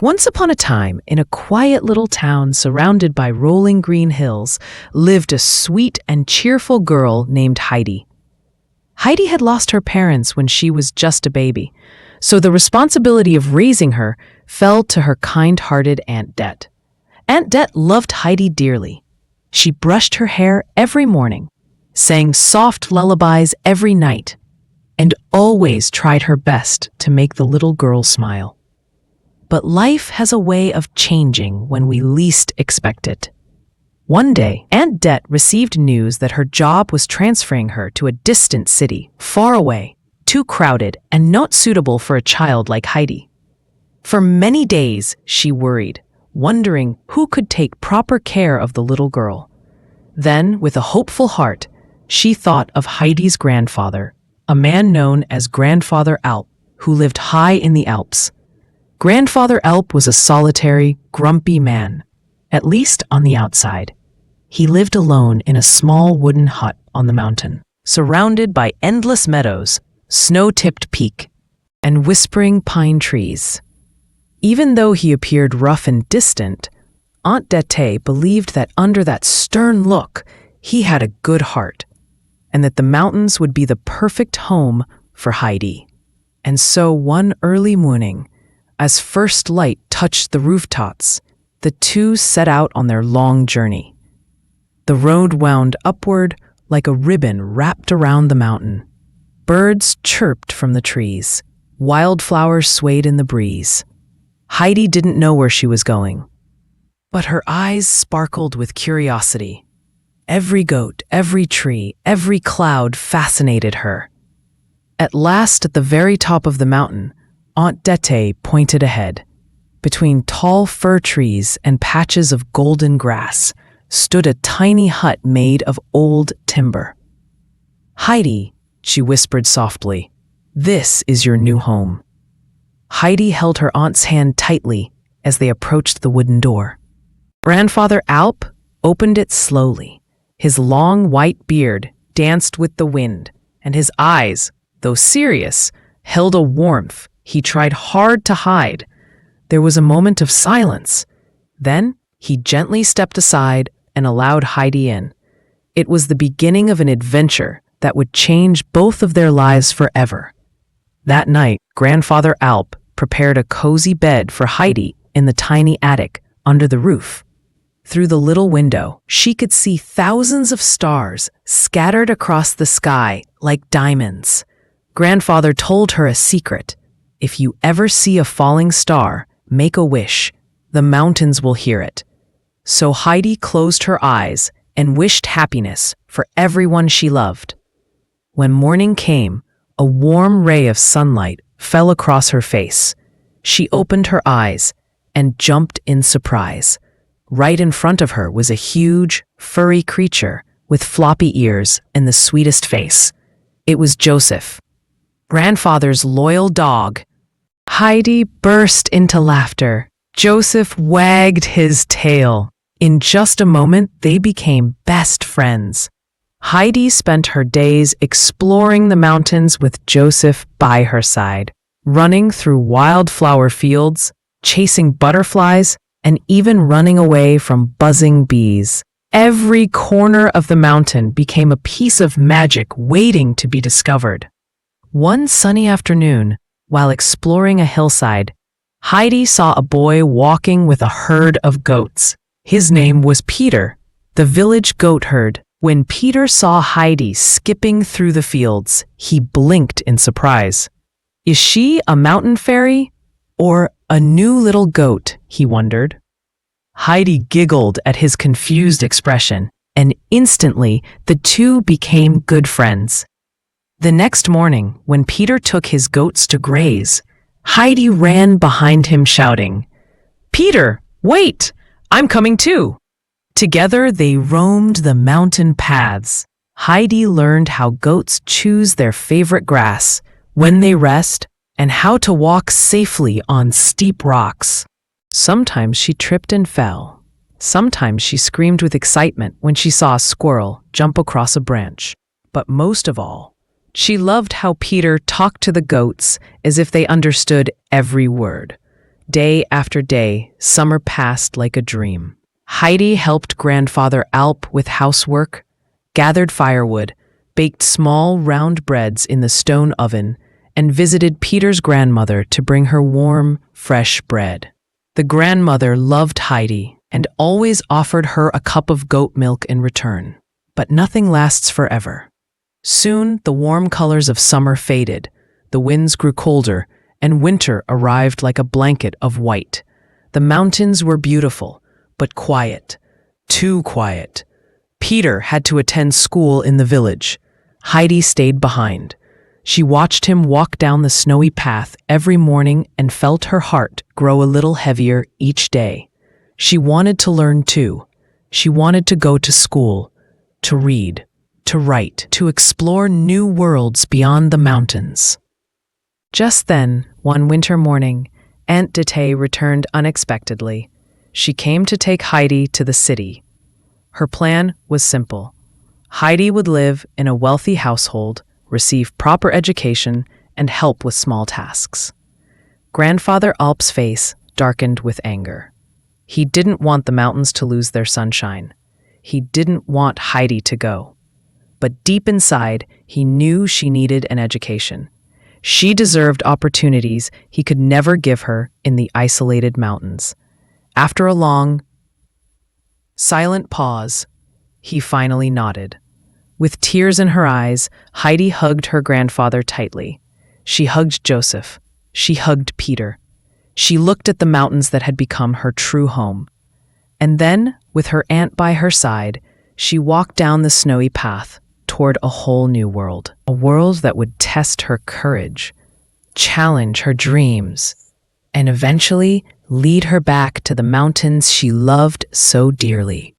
Once upon a time, in a quiet little town surrounded by rolling green hills, lived a sweet and cheerful girl named Heidi. Heidi had lost her parents when she was just a baby, so the responsibility of raising her fell to her kind-hearted Aunt Det. Aunt Det loved Heidi dearly. She brushed her hair every morning, sang soft lullabies every night, and always tried her best to make the little girl smile. But life has a way of changing when we least expect it. One day, Aunt Det received news that her job was transferring her to a distant city, far away, too crowded, and not suitable for a child like Heidi. For many days, she worried, wondering who could take proper care of the little girl. Then, with a hopeful heart, she thought of Heidi's grandfather, a man known as Grandfather Alp, who lived high in the Alps. Grandfather Alp was a solitary, grumpy man, at least on the outside. He lived alone in a small wooden hut on the mountain, surrounded by endless meadows, snow-tipped peak, and whispering pine trees. Even though he appeared rough and distant, Aunt Det believed that under that stern look, he had a good heart, and that the mountains would be the perfect home for Heidi. And so one early morning, as first light touched the rooftops, the two set out on their long journey. The road wound upward like a ribbon wrapped around the mountain. Birds chirped from the trees. Wildflowers swayed in the breeze. Heidi didn't know where she was going, but her eyes sparkled with curiosity. Every goat, every tree, every cloud fascinated her. At last, at the very top of the mountain, Aunt Det pointed ahead. Between tall fir trees and patches of golden grass stood a tiny hut made of old timber. "Heidi," she whispered softly, "this is your new home." Heidi held her aunt's hand tightly as they approached the wooden door. Grandfather Alp opened it slowly. His long white beard danced with the wind, and his eyes, though serious, held a warmth he tried hard to hide. There was a moment of silence. Then he gently stepped aside and allowed Heidi in. It was the beginning of an adventure that would change both of their lives forever. That night, Grandfather Alp prepared a cozy bed for Heidi in the tiny attic under the roof. Through the little window, she could see thousands of stars scattered across the sky like diamonds. Grandfather told her a secret. If you ever see a falling star, make a wish. The mountains will hear it. So Heidi closed her eyes and wished happiness for everyone she loved. When morning came, a warm ray of sunlight fell across her face. She opened her eyes and jumped in surprise. Right in front of her was a huge, furry creature with floppy ears and the sweetest face. It was Joseph, Grandfather's loyal dog. Heidi burst into laughter. Joseph wagged his tail. In just a moment, they became best friends. Heidi spent her days exploring the mountains with Joseph by her side, running through wildflower fields, chasing butterflies, and even running away from buzzing bees. Every corner of the mountain became a piece of magic waiting to be discovered. One sunny afternoon, while exploring a hillside, Heidi saw a boy walking with a herd of goats. His name was Peter, the village goat herd. When Peter saw Heidi skipping through the fields, he blinked in surprise. Is she a mountain fairy or a new little goat, he wondered. Heidi giggled at his confused expression, and instantly the two became good friends. The next morning, when Peter took his goats to graze, Heidi ran behind him shouting, "Peter, wait! I'm coming too!" Together they roamed the mountain paths. Heidi learned how goats choose their favorite grass, when they rest, and how to walk safely on steep rocks. Sometimes she tripped and fell. Sometimes she screamed with excitement when she saw a squirrel jump across a branch. But most of all, she loved how Peter talked to the goats as if they understood every word. Day after day, summer passed like a dream. Heidi helped grandfather Alp with housework, gathered firewood, baked small round breads in the stone oven, and visited Peter's grandmother to bring her warm, fresh bread. The grandmother loved Heidi and always offered her a cup of goat milk in return. But nothing lasts forever. Soon, the warm colors of summer faded, the winds grew colder, and winter arrived like a blanket of white. The mountains were beautiful, but quiet. Too quiet. Peter had to attend school in the village. Heidi stayed behind. She watched him walk down the snowy path every morning and felt her heart grow a little heavier each day. She wanted to learn too. She wanted to go to school, to read, to write, to explore new worlds beyond the mountains. Just then, one winter morning, Aunt Dete returned unexpectedly. She came to take Heidi to the city. Her plan was simple. Heidi would live in a wealthy household, receive proper education, and help with small tasks. Grandfather Alp's face darkened with anger. He didn't want the mountains to lose their sunshine. He didn't want Heidi to go. But deep inside, he knew she needed an education. She deserved opportunities he could never give her in the isolated mountains. After a long, silent pause, he finally nodded. With tears in her eyes, Heidi hugged her grandfather tightly. She hugged Joseph. She hugged Peter. She looked at the mountains that had become her true home. And then, with her aunt by her side, she walked down the snowy path toward a whole new world. A world that would test her courage, challenge her dreams, and eventually lead her back to the mountains she loved so dearly.